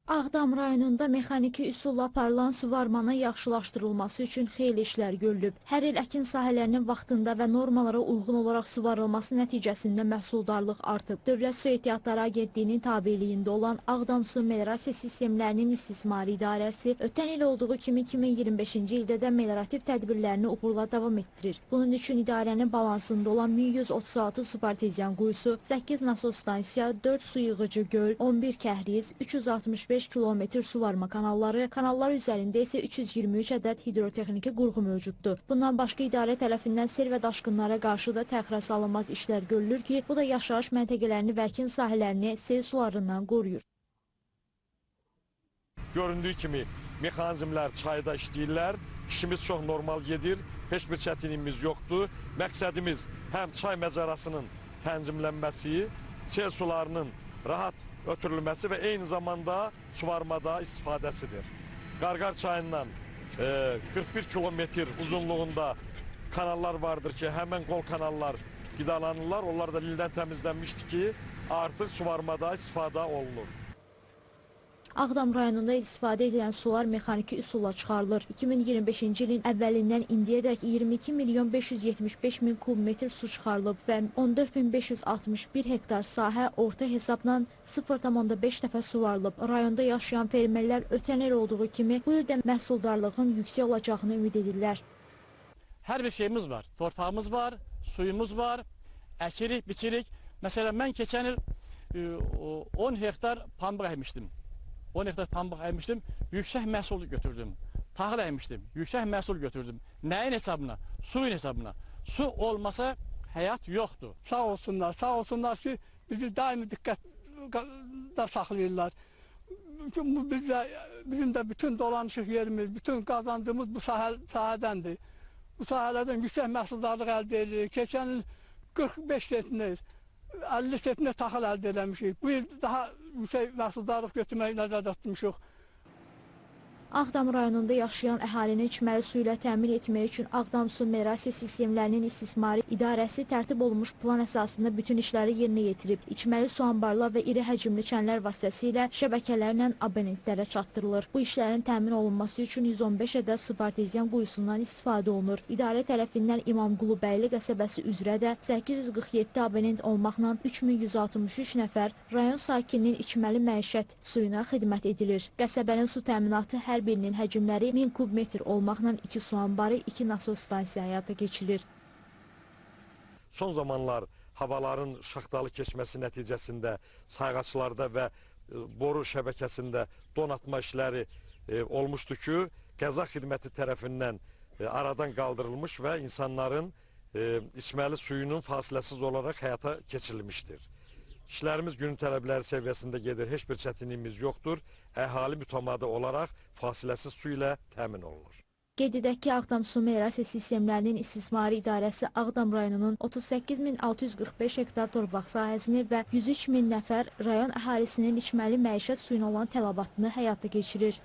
Ağdam rayonunda mexaniki üsulla aparılan suvarmanın yaxşılaşdırılması üçün xeyli işlər görülüb. Hər il əkin sahələrinin vaxtında və normalara uyğun olaraq suvarılması nəticəsində məhsuldarlıq artıb. Dövlət Su Ehtiyatları Agentliyinin tabeliyində olan Ağdam Su Meliorasiya Sistemlərinin İstismarı İdarəsi ötən il olduğu kimi 2025-ci ildə də meliorativ tədbirlərini uğurla davam etdirir. Bunun üçün idarənin balansında olan 1136 subarteziyan quyusu, 8 nasos stansiya, 4 su yığıcı göl, 11 kəhriz, 365 kilometr suvarma kanalları, kanallar üzərində isə 323 ədəd hidrotexniki qurğu mövcuddur. Bundan başqa idarə tərəfindən sel və daşqınlara qarşı da təxirə salınmaz işlər görülür ki, bu da yaşayış məntəqələrini və əkin sahələrini sel sularından qoruyur. Göründüyü kimi mexanizmlər çayda işləyirlər, işimiz çox normal gedir, heç bir çətinliyimiz yoxdur. Məqsədimiz həm çay məzarasının tənzimlənməsi, sel sularının rahat ötürülməsi və eyni zamanda suvarmada istifadəsidir. Qarqar çayından 41 kilometr uzunluğunda kanallar vardır ki, həmən qol kanallar qidalanırlar. Onlar da lildən təmizlənmişdir ki, artıq suvarmada istifadə olunur. Ağdam rayonunda istifadə edilən sular mexaniki üsulla çıxarılır. 2025-ci ilin əvvəlindən indiyədək 22 milyon 575 min kub metr su çıxarılıb və 14.561 hektar sahə orta hesabla 0,5 dəfə suvarılıb. Rayonda yaşayan fermerlər ötən il olduğu kimi bu ildə məhsuldarlığın yüksək olacağını ümid edirlər. Hər bir şeyimiz var. Torpağımız var, suyumuz var, əkirik, biçirik. Məsələn, mən keçən il 10 hektar pambıq əkmişdim. 10 hektar pambıq əkmişdim, yüksək məhsul götürdüm. Taxıl əkmişdim, yüksək məhsul götürdüm. Nəyin hesabına? Suyun hesabına. Su olmasa həyat yoxdur. Sağ olsunlar ki, bizi daimi diqqətdə saxlayırlar. Bizim də bütün dolanışıq yerimiz, bütün qazancımız bu sahədəndir. Bu sahələrdən yüksək məhsuldarlıq əldə edirik. Keçən il 45 setiniz. 50 setində taxıl əldə eləmişik. Bu il daha yüksək məhsuldarlıq götürməyi nəzərdə tutmuşuq. Ağdam rayonunda yaşayan əhalini içməli su ilə təmin etmək üçün Ağdam Su Meliorasiya Sistemlərinin İstismarı İdarəsi tərtib olunmuş plan əsasında bütün işləri yerinə yetirib. İçməli su anbarlar və iri həcmli çənlər vasitəsilə şəbəkələrlə abonentlərə çatdırılır. Bu işlərin təmin olunması üçün 115 ədəd subarteziyan quyusundan istifadə olunur. İdarə tərəfindən İmamqulubəyli qəsəbəsi üzrə də 847 abonent olmaqla 3163 nəfər rayon sakininin içməli məişət suyuna xidmət edilir. Qəsəbənin su təminatı hər birinin həcmləri 1000 kub metr olmaqla 2 su anbarı, 2 nasos stansiya həyata keçirir. Son zamanlar havaların şaxtalı keçməsi nəticəsində sayğaçlarda və boru şəbəkəsində donatma işləri olmuşdur ki, qəza xidməti tərəfindən aradan qaldırılmış və insanların içməli suyunun fasiləsiz olaraq həyata keçirilmişdir. İşlərimiz günün tələbləri səviyyəsində gedir, heç bir çətinliyimiz yoxdur. Əhali mütəmadi olaraq fasiləsiz su ilə təmin olunur. Qeyd edək ki, Ağdam Su Meliorasiya Sistemlərinin İstismarı İdarəsi Ağdam rayonunun 38.645 hektar torpaq sahəsini və 103 min nəfər rayon əhalisinin içməli məişət suyuna olan tələbatını həyata keçirir.